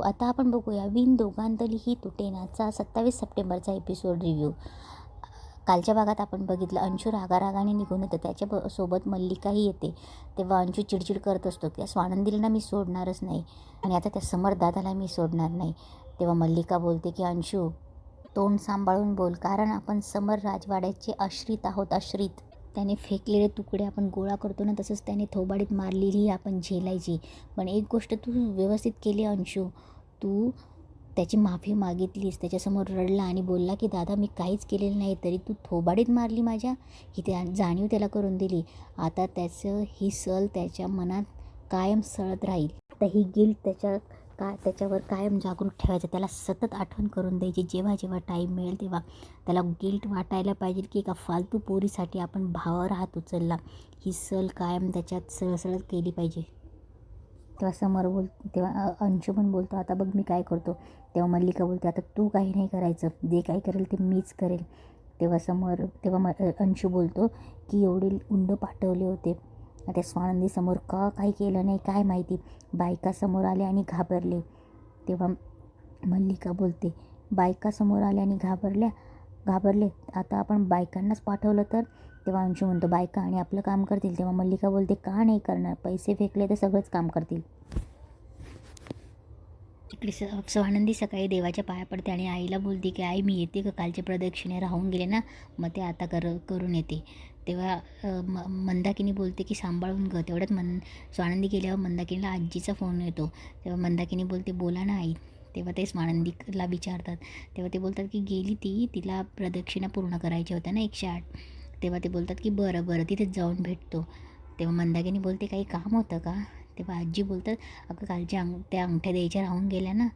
आता आपण बघूया विण दोघांतली ही तुटेनाचा 27 सप्टेंबरचा एपिसोड रिव्ह्यू. कालच्या भागात आपण बघितलं अंशू रागारागाने निघून येतं, त्याच्या सोबत मल्लिकाही येते. तेव्हा अंशू चिडचिड करत असतो की स्वानंदीला ना मी सोडणारच नाही आणि आता त्या समर दादाला मी सोडणार नाही. तेव्हा मल्लिका बोलते की अंशू तोंड सांभाळून बोल, कारण आपण समर राजवाड्याचे आश्रित आहोत. आश्रित त्याने फेकलेले तुकडे आपण गोळा करतो ना, तसंच त्याने थोबाडीत मारलेली आपण झेलायची. पण एक गोष्ट तू व्यवस्थित केली अंशू, तू त्याची माफी मागितलीस, त्याच्यासमोर रडला आणि बोलला की दादा मी काहीच केलेलं नाही, तरी तू थोबाडीत मारली माझ्या, ही त्या जाणीव त्याला करून दिली. आता त्याचं ही सल त्याच्या मनात कायम सळत राहील. आता ही गिल्ट त्याच्यावर कायम जागृत ठेवायचं, त्याला सतत आठवण करून द्यायची. जेव्हा जेव्हा टाईम मिळेल तेव्हा त्याला गिल्ट वाटायला पाहिजे की एका फालतू पोरीसाठी आपण भावावर हात उचलला. ही सल कायम त्याच्यात सळसळत केली पाहिजे. तेव्हा अंशू पण बोलतो आता बघ मी काय करतो. तेव्हा मल्लिका बोलते आता तू काही नाही करायचं, जे काही करेल ते मीच करेल. तेव्हा अंशू बोलतो की एवढे गुंड पाठवले होते, त्या स्वानंदीसमोर का काही केलं नाही काय माहिती. बायका समोर आले आणि घाबरले. तेव्हा मल्लिका बोलते बायका समोर आल्या आणि घाबरले, आता आपण बायकांनाच पाठवलं तर. तेव्हा अंशू म्हणतो बायका आणि आपलं काम करतील. तेव्हा मल्लिका बोलते का नाही करणार, पैसे फेकले तर सगळंच काम करतील. इकडे स्वानंदी सकाळी देवाच्या पाया पडते आणि आईला बोलते की आई मी येते का, कालचे प्रदक्षिणे राहून गेले ना, मग ते आता करून येते. तेव्हा मंदाकिनी बोलते की सांभाळून ग. तेवढ्यात स्वानंदी गेल्यावर मंदाकिनीला आजीचा फोन येतो. तेव्हा मंदाकिनी बोलते बोला ना आई. तेव्हा ते स्वानंदीला विचारतात. तेव्हा ते बोलतात की गेली तिला प्रदक्षिणा पूर्ण करायच्या होत्या ना 108. तेव्हा ते बोलतात की बरं तिथेच जाऊन भेटतो. तेव्हा मंदाकिनी बोलते काही काम होतं का. तेव्हा आजी बोलतात अगं कालच्या त्या अंगठ्या द्यायच्या राहून गेल्या ना.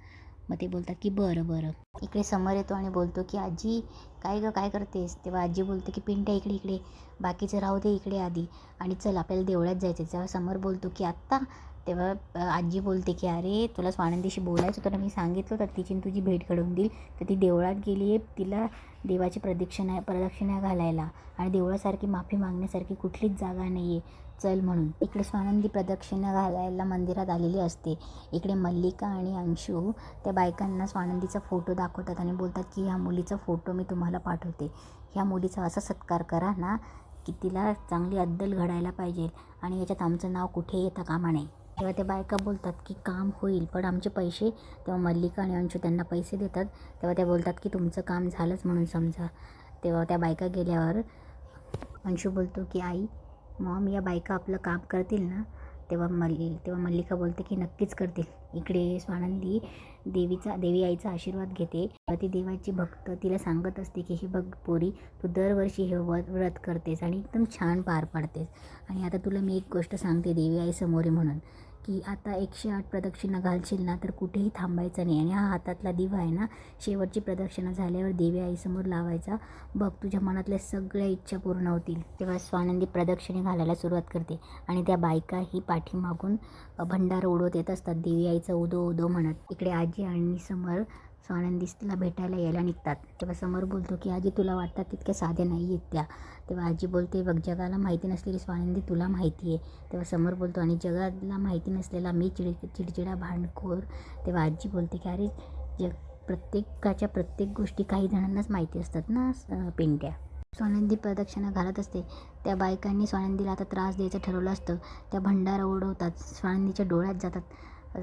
मग ते बोलतात की बरं. इकडे समर येतो आणि बोलतो की आजी काय करतेस. तेव्हा आजी बोलते की पिंट्या इकडे बाकीचं राहू दे इकडे आधी, आणि चल आपल्याला देवळात जायचं. तेव्हा समर बोलतो की आत्ता. तेव्हा आजी बोलते की अरे तुला स्वानंदीशी बोलायचं होतं ना, मी सांगितलं तर तिची तुझी भेट घडवून देईल. तर ती देवळात गेली आहे, तिला देवाची प्रदक्षिणा घालायला, आणि देवळासारखी माफी मागण्यासारखी कुठलीच जागा नाही आहे, चल म्हणून. इकडे स्वानंदी प्रदक्षिणा घालायला मंदिरात आलेली असते. इकडे मल्लिका आणि अंशू त्या बायकांना स्वानंदीचा फोटो दाखवतात आणि बोलतात की ह्या मुलीचा फोटो मी तुम्हाला पाठवते, ह्या मुलीचा असा सत्कार करा ना की तिला चांगली अद्दल घडायला पाहिजे आणि याच्यात आमचं नाव कुठे येता कामा नये. तेव्हा त्या बायका बोलतात की काम होईल पण आमचे पैसे. तेव्हा मल्लिका आणि अंशू त्यांना पैसे देतात. तेव्हा त्या बोलतात की तुमचं काम झालंच म्हणून समजा. तेव्हा त्या बायका गेल्यावर अंशू बोलतो की आई मॉम या बायका आपलं काम करतील ना. तेव्हा मल्लिका बोलते की नक्कीच करतील. इकडे स्वानंदी देवी आईचा आशीर्वाद घेते. ती देवाची भक्त तिला सांगत असते की हे बघ पोरी, तू दरवर्षी हे व्रत करतेस आणि एकदम छान पार पाडतेस, आणि आता तुला मी एक गोष्ट सांगते देवी आई समोर आहे म्हणून, की आता 108 प्रदक्षिणा घालशील ना तर कुठेही थांबायचं नाही, आणि हा हातातला दिवा आहे ना शेवटची प्रदक्षिणा झाल्यावर देवी आईसमोर लावायचा. बघ तुझ्या मनातल्या सगळ्या इच्छा पूर्ण होतील. तेव्हा स्वानंदी प्रदक्षिणे घालायला सुरुवात करते आणि त्या बायका ही पाठीमागून भंडार उडवत येत असतात देवी आईचं उदो उदो म्हणत. इकडे आजी आणि समर स्वानंदीला भेटायला यायला निघतात. तेव्हा समर बोलतो की आजी तुला वाटतात तितक्या साध्या नाही आहेत त्या. तेव्हा आजी बोलते बघ जगाला माहिती नसलेली स्वानंदी तुला माहिती आहे. तेव्हा समर बोलतो आणि जगाला माहिती नसलेला मी चिडचिडा भांडखोर. तेव्हा आजी बोलते की अरे प्रत्येकाच्या प्रत्येक गोष्टी काही जणांनाच माहिती असतात ना पिंट्या. स्वानंदी प्रदक्षिणा घालत असते. त्या बायकांनी स्वानंदीला आता त्रास द्यायचं ठरवलं असतं. त्या भंडारा उडवतात, स्वानंदीच्या डोळ्यात जातात.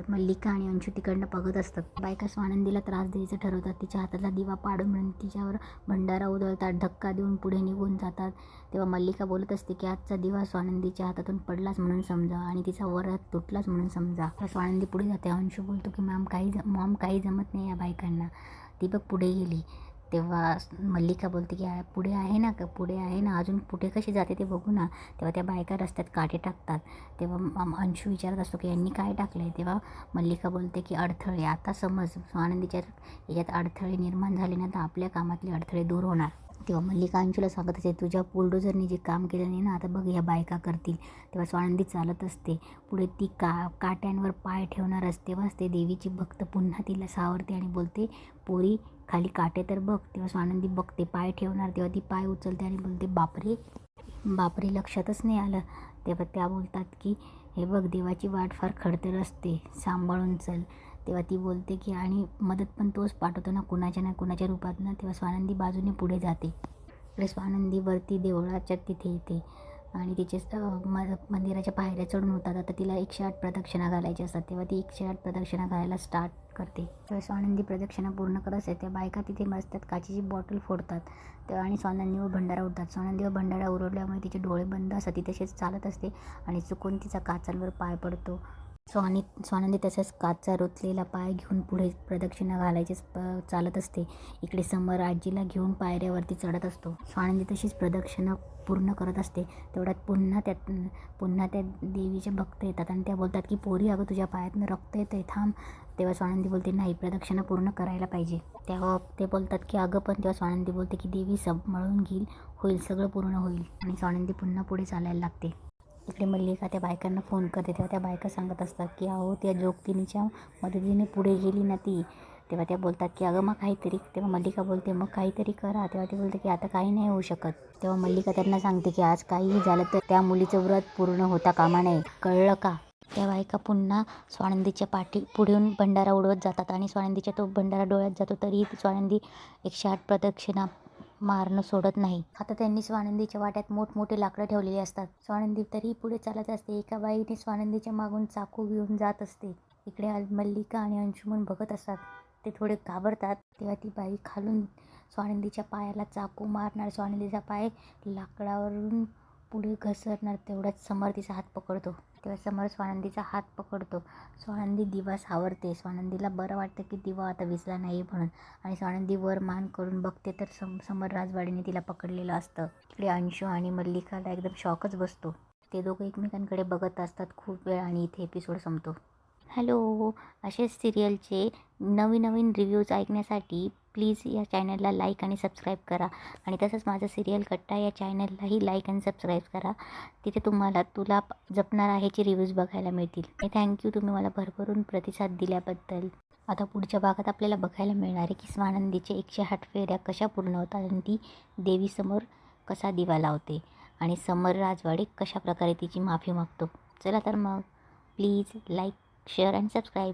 मल्लिका आणि अंशू तिकडनं बघत असतात. बायका स्वानंदीला त्रास द्यायचं ठरवतात. तिच्या हातातला दिवा पाडून म्हणून तिच्यावर भंडारा उधळतात, धक्का देऊन पुढे निघून जातात. तेव्हा मल्लिका बोलत असते की आजचा दिवा स्वानंदीच्या हातातून पडलाच म्हणून समजा आणि तिचा व्रत तुटलाच म्हणून समजा. स्वानंदी पुढे जाते. अंशू बोलतो की मॉम काही जमत नाही या बायकांना, ती बघ पुढे गेली. तेव्हा मल्लिका बोलते की पुढे आहे ना अजून पुढे कशी जाते ते बघू ना. तेव्हा त्या बायका रस्त्यात काटे टाकतात. तेव्हा अंशू विचारत असतो की यांनी काय टाकलं आहे. तेव्हा मल्लिका बोलते की अडथळे. आता समज स्वानंदीच्या याच्यात अडथळे निर्माण झाले ना तर आपल्या कामातले अडथळे दूर होणार. तेव्हा मल्लिका अंशूला सांगत असते तुझ्या बुलडोझरनी जे काम केलं नाही ना आता बघ या बायका करतील. तेव्हा स्वानंदी चालत असते पुढे. ती काट्यांवर पाय ठेवणार असते. तेव्हाच ते देवीची भक्त पुन्हा तिला सावरते आणि बोलते पोरी खाली काटे तर बघ. तेव्हा स्वानंदी बघते पाय ठेवणार. तेव्हा ती पाय उचलते आणि बोलते बापरे लक्षातच नाही आलं. तेव्हा त्या बोलतात की हे बघ देवाची वाट फार खडतर असते, सांभाळून चल. तेव्हा ती बोलते की आणि मदत पण तोच पाठवतो ना कुणाच्या ना कुणाच्या रूपात ना. तेव्हा स्वानंदी बाजूने पुढे जाते. इकडे स्वानंदी वरती देवळाच्या तिथे येते आणि तिचे मंदिराच्या पायऱ्या चढून होतात. आता तिला 108 प्रदक्षिणा घालायच्या असतात. तेव्हा ती 108 प्रदक्षिणा घालायला स्टार्ट करते. तेव्हा स्वानंदी प्रदक्षिणा पूर्ण करत असते. त्या बायका तिथे बसतात, काचेची बॉटल फोडतात तेव्हा आणि स्वानंदीवर भंडारा उडतात. स्वानंदीवर भंडारा उडवल्यामुळे तिचे डोळे बंद असतात. ती तसेच चालत असते आणि चुकून तिचा काचांवर पाय पडतो. स्वानंदी तसंच काचा रुतलेला पाय घेऊन पुढे प्रदक्षिणा घालायचीच चालत असते. इकडे समर आजीला घेऊन पायऱ्यावरती चढत असतो. स्वानंदी तशीच प्रदक्षिणा पूर्ण करत असते. तेवढ्यात पुन्हा त्या देवीचे भक्त येतात आणि त्या बोलतात की पोरी अगं तुझ्या पायातनं रक्त येतंय, थांब. तेव्हा स्वानंदी बोलते नाही, प्रदक्षिणा पूर्ण करायला पाहिजे. तेव्हा ते बोलतात की अगं पण. तेव्हा स्वानंदी बोलते की देवी सांभाळून घेईल, होईल, सगळं पूर्ण होईल. आणि स्वानंदी पुन्हा पुढे चालायला लागते. इकडे मल्लिका त्या बायकांना फोन करते. तेव्हा त्या बायका सांगत असतात की अहो त्या जोगतिनीच्या मदतीने पुढे गेली ना ती. तेव्हा त्या बोलतात की अगं मग काहीतरी. तेव्हा मल्लिका बोलते मग काहीतरी करा. तेव्हा ते बोलते की आता काही नाही होऊ शकत. तेव्हा मल्लिका त्यांना सांगते की आज काहीही झालं तर त्या मुलीचं व्रत पूर्ण होता कामा नये, कळलं का. त्या बायका पुन्हा स्वानंदीच्या पुढून भंडारा उडवत जातात आणि स्वानंदीच्या तो भंडारा डोळ्यात जातो. तरीही स्वानंदी 108 प्रदक्षिणा मारणं सोडत नाही. आता त्यांनी स्वानंदीच्या वाट्यात मोठमोठे लाकडं ठेवलेली असतात. स्वानंदी तरीही पुढे चालत असते. एका बाईने स्वानंदीच्या मागून चाकू घेऊन जात असते. इकडे मल्लिका आणि अंशुमन बघत असतात. ते थोडे घाबरतात. तेव्हा ती बाई खालून स्वानंदीच्या पायाला चाकू मारणार. स्वानंदीचा पाय लाकडावरून पुढे घसरणार. तेवढ्यात समर तिचा हात पकडतो. तेव्हा समर स्वानंदीचा हात पकडतो. स्वानंदी दिवा सावरते. स्वानंदीला बरं वाटतं की दिवा आता विझला नाही म्हणून. आणि स्वानंदी वर मान करून बघते तर समर राजवाडीने तिला पकडलेलं असतं. इकडे अंशू आणि मल्लिकाला एकदम शॉकच बसतो. ते दोघं एकमेकांकडे बघत असतात खूप वेळ आणि इथे एपिसोड संपतो. हॅलो, असेच सिरियलचे नवीन रिव्ह्यूज ऐकण्यासाठी प्लीज या चॅनलला लाईक आणि सबस्क्राईब करा. आणि तसंच माझं सिरियल कट्टा या चॅनललाही लाईक आणि सबस्क्राईब करा. तिथे तुला जपणार आहेचे रिव्ह्यूज बघायला मिळतील. आणि थँक्यू तुम्ही मला भरभरून प्रतिसाद दिल्याबद्दल. आता पुढच्या भागात आपल्याला बघायला मिळणार आहे की स्वानंदीचे 108 फेऱ्या कशा पूर्ण होतात आणि ती देवीसमोर कसा दिवा लावते आणि समर राजवाडे कशा प्रकारे तिची माफी मागतो. चला तर मग please like, share and subscribe.